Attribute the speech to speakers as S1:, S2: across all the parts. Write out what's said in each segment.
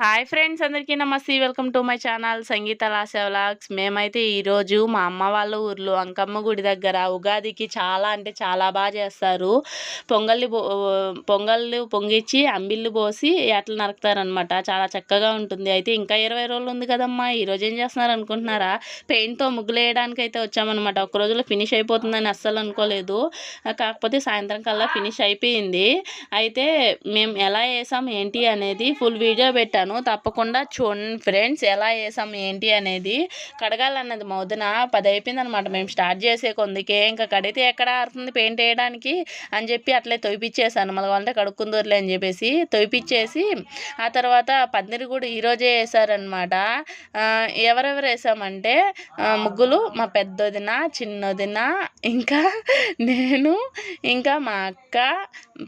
S1: Hi friends, అందరికీ నమస్తే. Welcome to my channel Sangeetha లాస వ్లాగ్స్. మేమైతే ఈరోజు మా అమ్మ వాళ్ళ ఊర్లో అంకమ్మ గుడి దగ్గర ఉగాదికి చాలా అంటే చాలా బాగా చేస్తారు. పొంగళ్ళు పొంగిచ్చి అంబిళ్ళు పోసి ఎట్లా నరుకుతారనమాట. చాలా చక్కగా ఉంటుంది. అయితే ఇంకా 20 రోజులు ఉంది కదమ్మా, ఈరోజు ఏం చేస్తున్నారు అనుకుంటున్నారా? పెయింట్తో ముగ్గులు వేయడానికి అయితే వచ్చామన్నమాట. ఒక్క రోజులో ఫినిష్ అయిపోతుందని అస్సలు అనుకోలేదు. కాకపోతే సాయంత్రం కల్లా ఫినిష్ అయిపోయింది. అయితే మేము ఎలా వేసాం ఏంటి అనేది ఫుల్ వీడియో పెట్టాను, తప్పకుండా చూడండి ఫ్రెండ్స్. ఎలా వేసాం ఏంటి అనేది. కడగాలన్నది మౌదన 10 అయిపోయింది అనమాట మేము స్టార్ట్ చేసే కొందికే. ఇంకా కడిగితే ఎక్కడ ఆడుతుంది పెయింట్ వేయడానికి అని చెప్పి అట్లే తొయిపిచ్చేసాను. మళ్ళీ అంటే కడుక్కుందూరులే అని చెప్పేసి తొయిపిచ్చేసి ఆ తర్వాత పందిరి కూడా ఈరోజే వేసారనమాట. ఎవరెవరు వేసామంటే ముగ్గులు మా పెద్దొదిన, చిన్నొదిన, ఇంకా నేను, ఇంకా మా అక్క,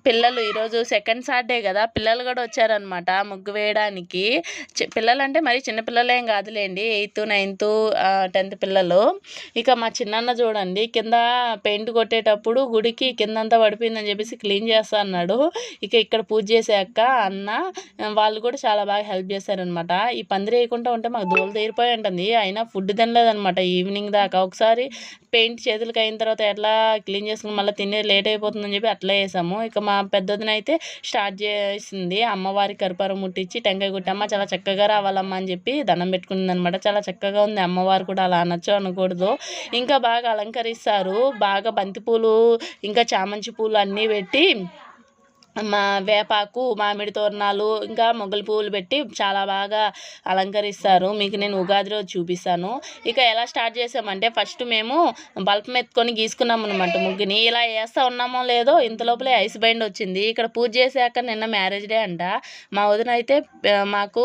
S1: పిల్లలు. ఈరోజు సెకండ్ సాటర్డే కదా, పిల్లలు కూడా వచ్చారనమాట ముగ్గు వేయడానికి. పిల్లలు అంటే మరి చిన్నపిల్లలేం కాదులేండి, 8th 9th 10th పిల్లలు. ఇక మా చిన్నన్న చూడండి, కింద పెయింట్ కొట్టేటప్పుడు గుడికి కిందంతా పడిపోయిందని చెప్పేసి క్లీన్ చేస్తా అన్నాడు. ఇక ఇక్కడ పూజ చేసే అక్క, అన్న వాళ్ళు కూడా చాలా బాగా హెల్ప్ చేశారనమాట. ఈ పందిరి వేయకుండా ఉంటే మాకు దూలు తీరిపోయి ఉంటుంది. అయినా ఫుడ్ తినలేదనమాట ఈవినింగ్ దాకా. ఒకసారి పెయింట్ చేతులకి అయిన తర్వాత ఎట్లా క్లీన్ చేసుకుని మళ్ళీ తినే లేట్ అయిపోతుందని చెప్పి అట్లా వేసాము. ఇక మా పెద్దదిన అయితే స్టార్ట్ చేసింది. అమ్మవారి కర్పూరం ముట్టించి టెంకాయ కొట్టమ్మ చాలా చక్కగా రావాలమ్మా అని చెప్పి దండం పెట్టుకుంది అనమాట. చాలా చక్కగా ఉంది. అమ్మవారు కూడా అలా అనొచ్చు అనకూడదు. ఇంకా బాగా అలంకరిస్తారు. బాగా బంతిపూలు ఇంకా చామంతి పూలు అన్నీ పెట్టి మా వేపాకు, మామిడి తోరణాలు, ఇంకా మొగలి పువ్వులు పెట్టి చాలా బాగా అలంకరిస్తారు. మీకు నేను ఉగాది రోజు చూపిస్తాను. ఇక ఎలా స్టార్ట్ చేసామంటే ఫస్ట్ మేము బల్బం ఎత్తుకొని గీసుకున్నాం అనమాట ముగ్గుని. ఇలా వేస్తూ ఉన్నామో లేదో ఇంత లోపలే ఐస్ బైండ్ వచ్చింది. ఇక్కడ పూజ చేసాక నిన్న మ్యారేజ్ డే అంట. మా వదిన అయితే మాకు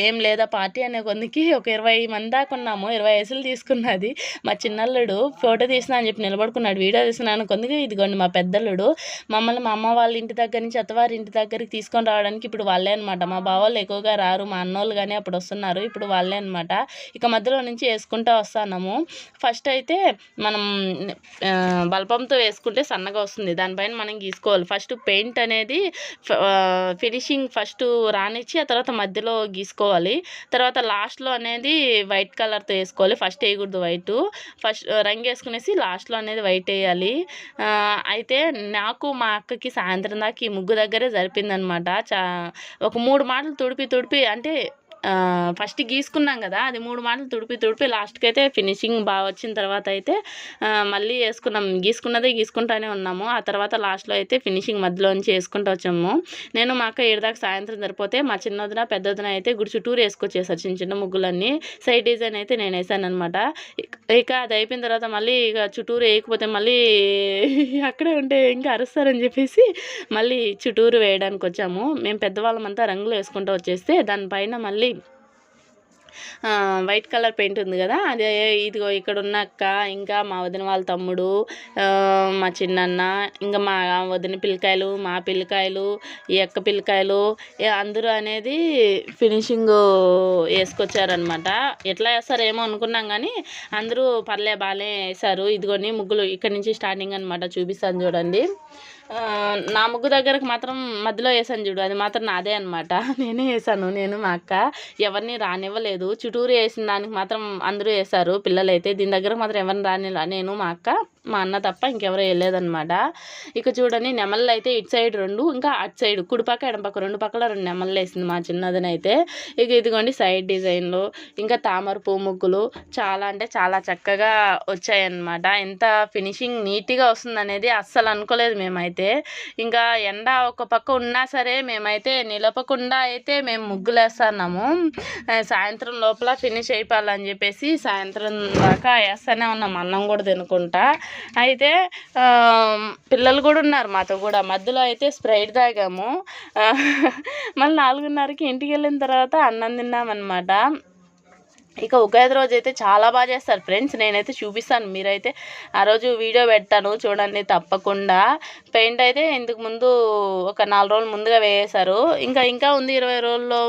S1: ఏం లేదా పార్టీ అనే కొందికి ఒక 20 మంది దాకా ఉన్నాము. 20 ఐసులు తీసుకున్నది. మా చిన్నల్లుడు ఫోటో తీసినా అని చెప్పి నిలబడుకున్నాడు. వీడియో తీసినాను కొందికి. ఇదిగోండి మా పెద్దల్లుడు మమ్మల్ని మా అమ్మ వాళ్ళ ఇంటి దగ్గర నుంచి అత్తవారి ఇంటి దగ్గరికి తీసుకొని రావడానికి ఇప్పుడు వాళ్ళే అనమాట. మా బావోళ్ళు ఎక్కువగా రారు, మా అన్నోళ్ళు కానీ అప్పుడు వస్తున్నారు, ఇప్పుడు వాళ్ళే అనమాట. ఇక మధ్యలో నుంచి వేసుకుంటూ వస్తున్నాము. ఫస్ట్ అయితే మనం బల్పంతో వేసుకుంటే సన్నగా వస్తుంది, దానిపైన మనం గీసుకోవాలి. ఫస్ట్ పెయింట్ అనేది ఫినిషింగ్ ఫస్ట్ రానిచ్చి ఆ తర్వాత మధ్యలో గీసుకోవాలి. తర్వాత లాస్ట్లో అనేది వైట్ కలర్తో వేసుకోవాలి. ఫస్ట్ వేయకూడదు వైట్, ఫస్ట్ రంగు వేసుకునేసి లాస్ట్లో అనేది వైట్ వేయాలి. అయితే నాకు మా అక్కకి సాయంత్రం దాకా ఈ ముగ్గు దగ్గరే జరిపిందనమాట. ఒక 3 మాటలు తుడిపి అంటే ఫస్ట్ గీసుకున్నాం కదా, అది 3 మాటలు తుడిపి లాస్ట్కి అయితే ఫినిషింగ్ బాగా వచ్చిన తర్వాత అయితే మళ్ళీ వేసుకున్నాం. గీసుకుంటానే ఉన్నాము. ఆ తర్వాత లాస్ట్లో అయితే ఫినిషింగ్ మధ్యలోంచి వేసుకుంటూ వచ్చాము. నేను మా అక్క 7 దాకా సాయంత్రం సరిపోతే మా చిన్నదిన పెద్దదిన అయితే గుడి చుట్టూరు వేసుకొచ్చేసారు చిన్న చిన్న ముగ్గులన్నీ. సైడ్ డిజైన్ అయితే నేను వేసాను అనమాట. ఇక అది అయిపోయిన తర్వాత మళ్ళీ ఇక చుట్టూరు వేయకపోతే మళ్ళీ అక్కడే ఉంటే ఇంకా అరుస్తారని చెప్పేసి మళ్ళీ చుట్టూరు వేయడానికి వచ్చాము. మేము పెద్దవాళ్ళమంతా రంగులు వేసుకుంటూ వచ్చేస్తే దానిపైన మళ్ళీ వైట్ కలర్ పెయింట్ ఉంది కదా, అదే ఇదిగో ఇక్కడ ఉన్న అక్క, ఇంకా మా వదిన వాళ్ళ తమ్ముడు, మా చిన్నన్న, ఇంకా మా వదిన పిల్లకాయలు, మా పిల్లకాయలు, ఈ అక్క పిల్లకాయలు అందరూ అనేది ఫినిషింగ్ వేసుకొచ్చారనమాట. ఎట్లా వేస్తారేమో అనుకున్నాం కానీ అందరూ బాగానే వేశారు. ఇదిగోని ముగ్గులు ఇక్కడ నుంచి స్టార్టింగ్ అనమాట, చూపిస్తాను చూడండి. నా ముగ్గు దగ్గరకు మాత్రం మధ్యలో వేసాను చూడు, అది మాత్రం నాదే అనమాట. నేనే వేసాను, నేను మా అక్క. ఎవరిని రానివ్వలేదు. చుట్టూరు వేసిన దానికి మాత్రం అందరూ వేశారు పిల్లలైతే. దీని దగ్గర మాత్రం ఎవరిని రానివ్వ, నేను మా అక్క మా అన్న తప్ప ఇంకెవరో వెళ్ళలేదనమాట. ఇక చూడండి నెమళ్ళు అయితే ఇటు సైడ్ 2, ఇంకా అటు సైడ్ కుడిపక్క ఎడమపక్క 2 పక్కల 2 నెమళ్ళు వేసింది మా చిన్నదనైతే. ఇక ఇదిగోండి సైడ్ డిజైన్లు, ఇంకా తామర పువ్వు ముగ్గులు చాలా అంటే చాలా చక్కగా వచ్చాయన్నమాట. ఎంత ఫినిషింగ్ నీట్గా వస్తుంది అనేది అస్సలు అనుకోలేదు మేమైతే. ఇంకా ఎండ ఒక పక్క ఉన్నా సరే మేమైతే నిలపకుండా అయితే మేము ముగ్గులు వేస్తున్నాము. సాయంత్రం లోపల ఫినిష్ అయిపోవాలని చెప్పేసి సాయంత్రం దాకా వేస్తూనే ఉన్నాం, అన్నం కూడా తినుకుంటా. అయితే పిల్లలు కూడా ఉన్నారు మాతో కూడా. మధ్యలో అయితే స్ప్రైట్ తాగాము. మళ్ళీ 4:30కి ఇంటికి వెళ్ళిన తర్వాత అన్నం తిన్నామన్నమాట. ఇక ఉగాది రోజు అయితే చాలా బాగా చేస్తారు ఫ్రెండ్స్. నేనైతే చూపిస్తాను, మీరైతే ఆ రోజు వీడియో పెడతాను చూడండి తప్పకుండా. పెయింట్ అయితే ఇంతకు ముందు ఒక 4 రోజులు ముందుగా వేసారు. ఇంకా ఉంది 20 రోజుల్లో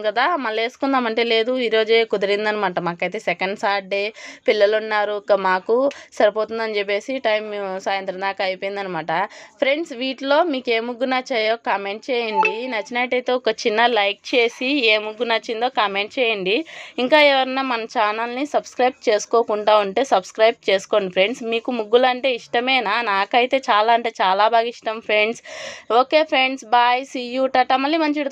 S1: కదా, మళ్ళీ వేసుకుందామంటే లేదు, ఈరోజే కుదిరిందనమాట. మాకైతే సెకండ్ సాటర్డే, పిల్లలు ఉన్నారు, మాకు సరిపోతుందని చెప్పేసి టైం సాయంత్రం దాకా అయిపోయిందనమాట. ఫ్రెండ్స్, వీటిలో మీకు ఏ ముగ్గు నచ్చాయో కామెంట్ చేయండి. నచ్చినట్టయితే ఒక చిన్న లైక్ చేసి ఏ ముగ్గు నచ్చిందో కామెంట్ చేయండి. ఇంకా ఎవరన్నా మన ఛానల్ని సబ్స్క్రైబ్ చేసుకోకుండా ఉంటే సబ్స్క్రైబ్ చేసుకోండి ఫ్రెండ్స్. మీకు ముగ్గులు అంటే ఇష్టమేనా? నాకైతే చాలా అంటే చాలా బాగా ఇష్టం friends. Okay friends, bye, see you, tata. మళ్ళీ మంచి